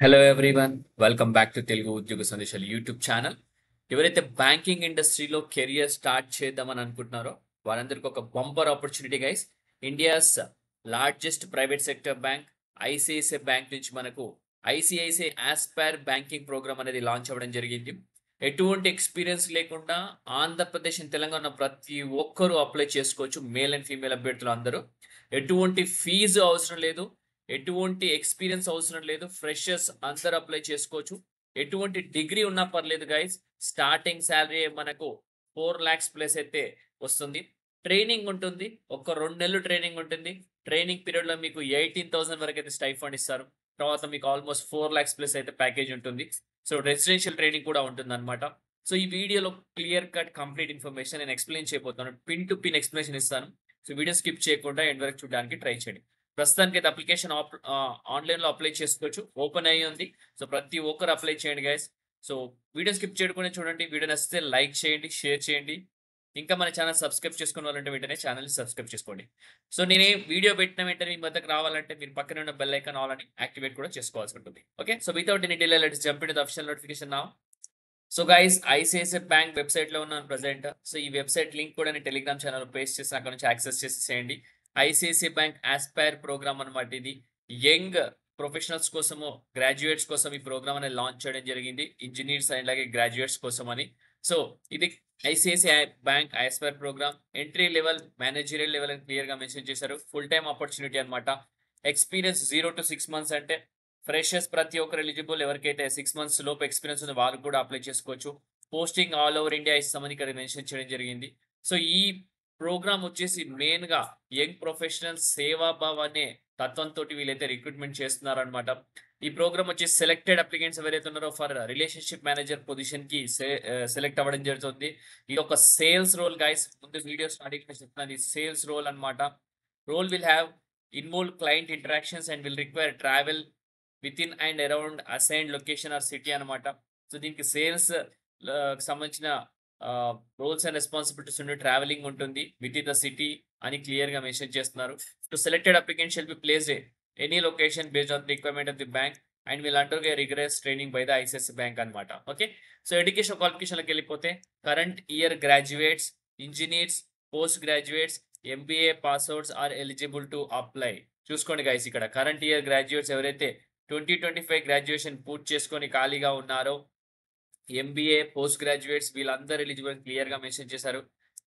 Hello everyone, welcome back to Telugu ఉద్యోగ సందేశాలు YouTube channel. ఎవరైతే బ్యాంకింగ్ ఇండస్ట్రీలో కెరియర్ స్టార్ట్ చేద్దామని అనుకుంటున్నారో వారందరికీ ఒక bumper opportunity guys. India's largest private sector bank ICICI bank నుంచి మనకు ఐసిఐసిఐ ఆస్పైర్ బ్యాంకింగ్ ప్రోగ్రామ్ అనేది లాంచ్ అవ్వడం జరిగింది. ఎటువంటి ఎక్స్పీరియన్స్ లేకుండా ఆంధ్రప్రదేశ్ తెలంగాణ ప్రతి ఒక్కరూ అప్లై చేసుకోవచ్చు. మేల్ అండ్ ఫీమేల్ అభ్యర్థులు అందరూ. ఎటువంటి ఫీజు అవసరం లేదు, ఎటువంటి ఎక్స్పీరియన్స్ అవసరం లేదు. ఫ్రెషర్స్ అందరు అప్లై చేసుకోవచ్చు. ఎటువంటి డిగ్రీ ఉన్నా పర్లేదు గైస్. స్టార్టింగ్ శాలరీ మనకు 4 lakhs ప్లస్ అయితే వస్తుంది. ట్రైనింగ్ ఉంటుంది, ఒక 2 నెలలు ట్రైనింగ్ ఉంటుంది. ట్రైనింగ్ పీరియడ్ లో మీకు 18,000 వరకు అయితే స్టైఫండ్ ఇస్తారు. తర్వాత మీకు ఆల్మోస్ట్ 4 lakhs ప్లస్ అయితే ప్యాకేజ్ ఉంటుంది. సో రెసిడెన్షియల్ ట్రైనింగ్ కూడా ఉంటుంది అనమాట. సో ఈ వీడియోలో క్లియర్ కట్ కంప్లీట్ ఇన్ఫర్మేషన్ నేను ఎక్స్ప్లెయిన్ చేయబోతున్నాను. పిన్ టు పిన్ ఎక్స్ప్లెనేషన్ ఇస్తాను. సో వీడియో స్కిప్ చేయకుండా ఎండ్ వరకు చూడడానికి ట్రై చేయండి. ప్రస్తుతానికి అయితే అప్లికేషన్ ఆన్లైన్ లో అప్లై చేసుకోవచ్చు. ఓపెన్ అయ్యి ఉంది. సో ప్రతి ఒక్కరు అప్లై చేయండి గైస్. సో వీడియో స్కిప్ చేయకుండా చూడండి. వీడియో నచ్చితే లైక్ చేయండి, షేర్ చేయండి. ఇంకా మన ఛానల్ సబ్స్క్రైబ్ చేసుకున్న వాళ్ళంటే వెంటనే ఛానల్ సబ్స్క్రైబ్ చేసుకోండి. సో నేను వీడియో పెట్టిన వెంటనే మీ వద్దకు రావాలంటే మీరు పక్కన ఉన్న బెల్ ఐకాన్ ఆల్ అని యాక్టివేట్ కూడా చేసుకోవాల్సి ఉంటుంది. Okay, so without any delay let's jump into the official notification now. So guys, ICICI bank website లో ఉన్నాను ప్రెసెంట్. సో ఈ వెబ్సైట్ లింక్ కూడా నేను టెలిగ్రామ్ ఛానల్ పేస్ట్ చేసి అక్కడ నుంచి యాక్సెస్ చేసేసేయండి. ఐసిఐసిఐ బ్యాంక్ ఆస్పైర్ ప్రోగ్రామ్ అనమాట. ఇది యంగ్ ప్రొఫెషనల్స్ కోసము, గ్రాడ్యుయేట్స్ కోసం ఈ ప్రోగ్రామ్ అనేది లాంచ్ చేయడం జరిగింది. ఇంజనీర్స్ అండ్ అలాగే గ్రాడ్యుయేట్స్ కోసం అని. సో ఇది ICICI bank aspire programme entry level, managerial level అని క్లియర్ గా మెన్షన్ చేశారు. ఫుల్ టైమ్ ఆపర్చునిటీ అనమాట. ఎక్స్పీరియన్స్ 0 to 6 months అంటే ఫ్రెషర్స్ ప్రతి ఒక్కరు ఎలిజిబుల్. ఎవరికైతే 6 months లోపు ఎక్స్పీరియన్స్ ఉందో వాళ్ళు కూడా అప్లై చేసుకోవచ్చు. పోస్టింగ్ ఆల్ ఓవర్ ఇండియా ఇస్తామని ఇక్కడ మెన్షన్ చేయడం జరిగింది. సో ఈ ప్రోగ్రామ్ వచ్చేసి మెయిన్ గా యంగ్ ప్రొఫెషనల్ సేవాభావ్ అనే తత్వంతో వీళ్ళైతే రిక్రూట్మెంట్ చేస్తున్నారనమాట. ఈ ప్రోగ్రామ్ వచ్చేసి సెలెక్టెడ్ అప్లికెంట్స్ ఎవరైతే ఉన్నారో ఫర్ రిలేషన్షిప్ మేనేజర్ పొజిషన్ కి సెలెక్ట్ అవ్వడం జరుగుతుంది. ఇది ఒక సేల్స్ రోల్ గైస్. ముందు వీడియో స్టార్టింగ్ చెప్తున్నది సేల్స్ రోల్ అనమాట. Role will have involve client interactions and will require travel with in and around assigned location or city అనమాట. సో దీనికి సేల్స్ సంబంధించిన రోల్స్ అండ్ రెస్పాన్సిబిలిటీస్ ఉండే ట్రావెలింగ్ ఉంటుంది with in the city అని clear గా mention చేస్తున్నారు. To selected applicant shall be placed any location based on requirement of the bank and will undergo rigorous training by the ICICI bank అనమాట. Okay, so education క్వాలిఫికేషన్కి వెళ్ళిపోతే current year graduates, engineers, post graduates, MBA passouts are eligible to apply. చూసుకోండి guys, ఇక్కడ current year graduates ఎవరైతే 2025 graduation పూర్తి చేసుకొని ఖాళీగా ఉన్నారో, ఎంబీఏ, పోస్ట్ గ్రాడ్యుయేట్స్ వీళ్ళందరూ ఎలిజిబుల్ క్లియర్ గా మెన్షన్ చేశారు.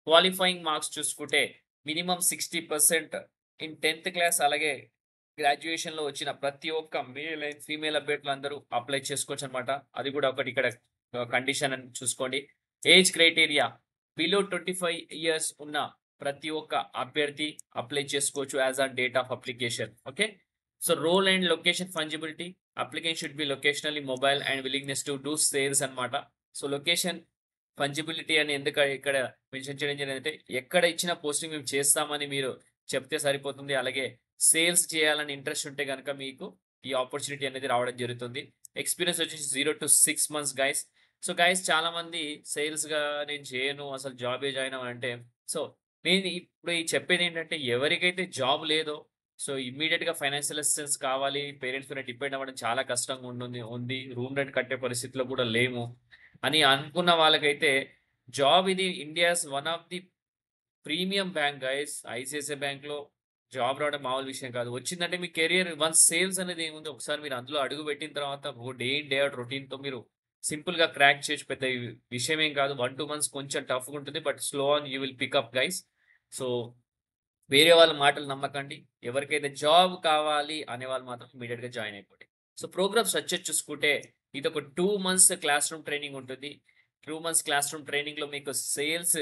క్వాలిఫైయింగ్ మార్క్స్ చూసుకుంటే మినిమం 60% ఇన్ 10th క్లాస్, అలాగే గ్రాడ్యుయేషన్ లో వచ్చిన ప్రతి ఒక్క మేల్ అండ్ ఫీమేల్ అభ్యర్థులు అందరూ అప్లై చేసుకోవచ్చు అనమాట. అది కూడా ఒకటి ఇక్కడ కండిషన్ అని చూసుకోండి. ఏజ్ క్రైటీరియా బిలో 25 years ఉన్న ప్రతి ఒక్క అభ్యర్థి అప్లై చేసుకోవచ్చు as on date of application. Okay, so role and location fungibility applicant should be locationally mobile and willingness to do sales అనమాట. సో లొకేషన్ ఫంజిబిలిటీ అని ఎందుకు ఇక్కడ మెన్షన్ చేయడం జరిగిందంటే ఎక్కడ ఇచ్చిన పోస్టింగ్ మేము చేస్తామని మీరు చెప్తే సరిపోతుంది. అలాగే సేల్స్ చేయాలని ఇంట్రెస్ట్ ఉంటే కనుక మీకు ఈ ఆపర్చునిటీ అనేది రావడం జరుగుతుంది. ఎక్స్పీరియన్స్ వచ్చేసి 0 to 6 months guys. So guys, చాలా మంది సేల్స్ గా నేను చేయను, అసలు జాబే జాయిన్ అవ్వాలంటే, సో నేను ఇప్పుడు చెప్పేది ఏంటంటే ఎవరికైతే జాబ్ లేదో, సో ఇమ్మీడియట్ గా ఫైనాన్షియల్ అసిస్టెన్స్ కావాలి, పేరెంట్స్ మీద డిపెండ్ అవ్వడం చాలా కష్టంగా ఉంది, రూమ్ రెంట్ కట్టే పరిస్థితిలో కూడా లేము అని అనుకున్న వాళ్ళకైతే జాబ్ ఇది India's one of the premium bank guys. ICICI bank లో జాబ్ రావడం మామూలు విషయం కాదు. వచ్చిందంటే మీ కెరియర్ వన్స్ సేల్స్ అనేది ఏముంది, ఒకసారి మీరు అందులో అడుగు పెట్టిన తర్వాత day in day out routine తో మీరు సింపుల్ గా క్రాక్ చేసి పెద్ద విషయం ఏం కాదు. 1-2 months కొంచెం టఫ్ గా ఉంటుంది, but slow on you will pick up guys. So వేరే వాళ్ళ మాటలు నమ్మకండి. ఎవరికైతే జాబ్ కావాలి అనే వాళ్ళు మాత్రం ఇమీడియట్ గా జాయిన్ అయిపోండి. సో ప్రోగ్రామ్ స్ట్రక్చర్ చూసుకుంటే ఇది ఒక 2 months క్లాస్ రూమ్ ట్రైనింగ్ ఉంటుంది. 2 months క్లాస్ రూమ్ ట్రైనింగ్ లో మీకు సేల్స్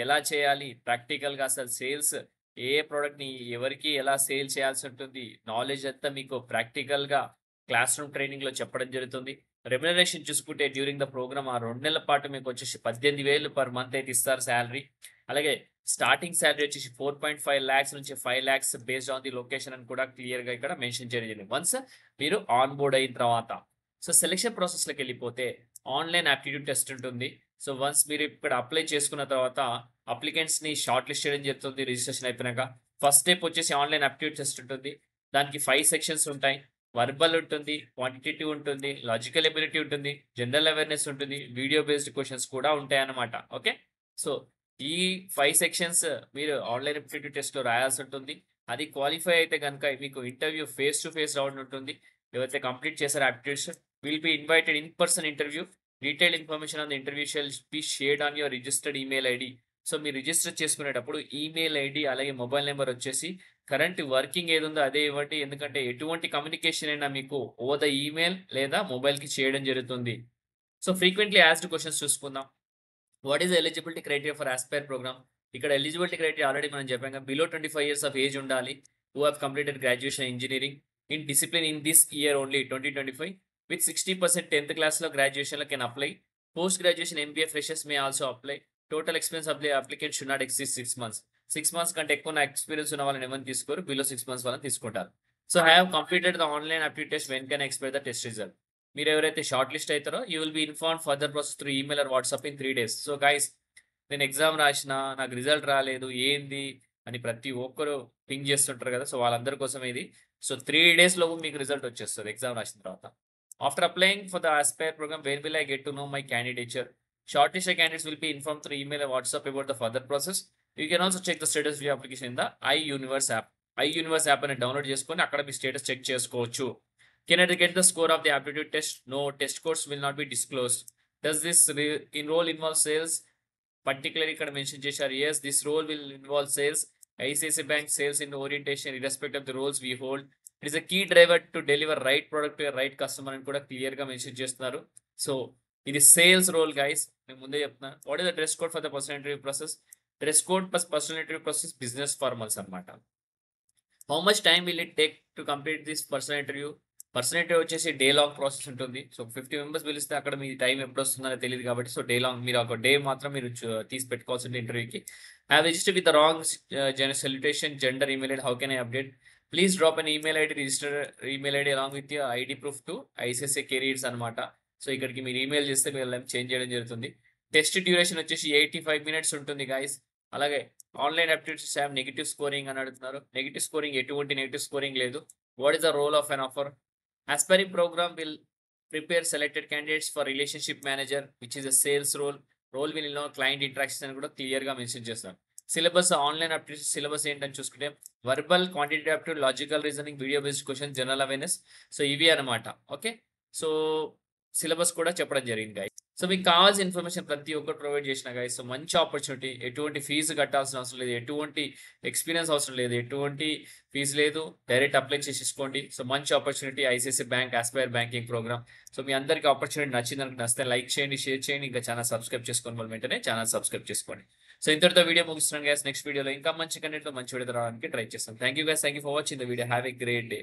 ఎలా చేయాలి, ప్రాక్టికల్ గా అసలు సేల్స్ ఏ ప్రోడక్ట్ ని ఎవరికి ఎలా సేల్ చేయాల్సి ఉంటుంది, నాలెడ్జ్ అంతా మీకు ప్రాక్టికల్ గా క్లాస్ రూమ్ ట్రైనింగ్ లో చెప్పడం జరుగుతుంది. రెమ్యునరేషన్ చూసుకుంటే డ్యూరింగ్ ద ప్రోగ్రామ్ ఆ 2 నెలల పాటు మీకు వచ్చేసి 18,000 per month అయితే ఇస్తారు శాలరీ. అలాగే స్టార్టింగ్ శాలరీ వచ్చేసి 4.5 lakhs నుంచి 5 lakhs based on the location అని కూడా క్లియర్ గా ఇక్కడ మెన్షన్ చేయడం వన్స్ మీరు ఆన్ బోర్డ్ అయిన తర్వాత. సో సెలెక్షన్ ప్రాసెస్ లోకి వెళ్ళిపోతే ఆన్లైన్ ఆప్టిట్యూడ్ టెస్ట్ ఉంటుంది. సో వన్స్ మీరు ఇక్కడ అప్లై చేసుకున్న తర్వాత అప్లికెంట్స్ ని షార్ట్ లిస్ట్ చేయడం జరుగుతుంది. రిజిస్ట్రేషన్ అయిపోయినాక ఫస్ట్ స్టెప్ వచ్చేసి ఆన్లైన్ ఆప్టిట్యూడ్ టెస్ట్ ఉంటుంది. దానికి 5 sections ఉంటాయి. వర్బల్ ఉంటుంది, క్వాంటిటేటివ్ ఉంటుంది, లాజికల్ ఎబిలిటీ ఉంటుంది, జనరల్ అవేర్‌నెస్ ఉంటుంది, వీడియో బేస్డ్ క్వెషన్స్ కూడా ఉంటాయన్నమాట. ఓకే. సో, ఈ 5 సెక్షన్స్ మీరు ఆన్‌లైన్ అప్టిట్యూడ్ టెస్ట్‌లో రాయాల్సి ఉంటుంది. అది క్వాలిఫై అయితే గనుక మీకు interview face to face round ఉంటుంది. ఎవరైతే కంప్లీట్ చేసారో aptitudes will be invited in person interview. Detailed information on the interview shall be shared on your registered email ID. So, మీరు రిజిస్టర్ చేసుకునేటప్పుడు ఈమెయిల్ ఐడీ అలాగే mobile number వచ్చేసి current working ఏదుందో అదే ఇవ్వండి. ఎందుకంటే ఎటువంటి కమ్యూనికేషన్ అయినా మీకు ఓవర్ ద ఈమెయిల్ లేదా మొబైల్‌కి చేయడం జరుగుతుంది. సో, ఫ్రీక్వెంట్లీ యాస్క్డ్ క్వెషన్స్ చూసుకుందాం. What is the eligibility criteria for aspire programme? ఇక్కడ ఎలిజిబిలిటీ క్రైటీరియా ఆల్రెడీ మనం చెప్పాం కదా! బిలో 25 ఇయర్స్ ఆఫ్ ఏజ్ ఉండాలి. Who have completed graduation engineering in discipline in this year only 2025 with 60% 10th క్లాస్‌లో గ్రాడ్యుయేషన్‌లో can apply. Post graduation MBA freshers may also apply. Total experience of the applicant should not exceed 6 months. 6 months కంటే ఎక్కువ ఉన్న experience ఉన్న వాళ్ళని ఎవరిని తీసుకోరు. Below 6 months వాళ్ళని తీసుకుంటారు. So, have completed the online aptitude test when can expect the test result? మీరు ఎవరైతే షార్ట్ లిస్ట్ అయితారో you will be informed further process through email or WhatsApp in 3 days. So, guys నేను exam రాసినా, నాకు result రాలేదు, ఏంది అని ప్రతి ఒక్కరు థింక్ చేస్తుంటారు కదా! సో, వాళ్ళందరి కోసం ఇది. సో, 3 డేస్ లోపు మీకు రిజల్ట్ వచ్చేస్తది ఎగ్జామ్ రాసిన తర్వాత. After applying for the aspire programme where will I get to know my candidature? Shortlisted candidates will be informed through email or WhatsApp about the further process. You can also check the status of your application in the iUniverse app. iUniverse app అనేది download చేసుకొని అక్కడ మీ status check చేసుకోవచ్చు. Can I get the score of the aptitude test? No, test scores will not be disclosed. Does this role involve sales? Particularly ఇక్కడ mention చేశారు. Yes, this role will involve sales. ICICI Bank sales in orientation irrespective of the roles we hold. It is a key driver to deliver right product to a right customer అని కూడా క్లియర్‌గా mention చేస్తున్నారు. So, ఇది sales role guys. నేను ముందే చెప్తున్నా. What is the dress code for the personal interview process? Dress code plus personal interview process business formals అన్నమాట. How much time will it take to complete this personal interview? Personal interview వచ్చేసి day long process ఉంటుంది. So, 50 members పిలిస్తే అక్కడ మీ time ఎప్పుడొస్తుందనో తెలీదు కాబట్టి so, day long మీరు ఒక day మాత్రం మీరు తీసి పెట్టుకోవాల్సింది ఇంటర్వ్యూకి. I have registered with the wrong salutation, gender, email ID. How can I update? Please drop an email ID, register email ID along with your ID proof to ICICI careers అనమాట. So, ఇక్కడికి మీరు email చేస్తే వీళ్ళని change చేయడం జరుగుతుంది. Test duration వచ్చేసి 85 minutes ఉంటుంది guys. అలాగే online aptitudes have negative scoring అని అడుగుతున్నారు. నెగెటివ్ స్కోరింగ్ ఎటువంటి నెగెటివ్ స్కోరింగ్ లేదు. What is the role of an offer? Aspiring program will prepare selected candidates for relationship manager, which is a sales role. Role will involve client interaction అని కూడా క్లియర్‌గా mention చేస్తారు. Syllabus online aptitude syllabus ఏంటని చూసుకుంటే verbal, quantitative aptitude, logical reasoning, video based question, general awareness. So, ఇవి అన్నమాట. Okay. So, syllabus కూడా చెప్పడం జరిగింది గైస్. సో, మీకు కావాల్సిన ఇన్ఫర్మేషన్ ప్రతి ఒక్కటి ప్రొవైడ్ చేసిన గైస్. సో, మంచి ఆపర్చునిటీ. ఎటువంటి ఫీజు కట్టాల్సిన అవసరం లేదు. ఎటువంటి ఎక్స్‌పీరియన్స్ అవసరం లేదు. ఎటువంటి ఫీజు లేదు. డైరెక్ట్ అప్లై చేసేసుకోండి. సో, మంచి opportunity ICICI bank aspire banking programme. So, మీ అందరికీ ఆపర్చునిటీ నచ్చితే లైక్ చేయండి, షేర్ చేయండి. ఇంకా ఛానల్ సబ్స్క్రైబ్ చేసుకోని వాళ్ళు వెంటనే ఛానల్ సబ్స్క్రైబ్ చేసుకోండి. సో, ఇంతటితో వీడియో ముగిస్తున్నాను గైస్. నెక్స్ట్ వీడియోలో ఇంకా మంచి కంటెంట్‌తో మంచి వీడియో రావడానికి ట్రై చేస్తాను. Thank you guys. Thank you for watching the video. Have a great day.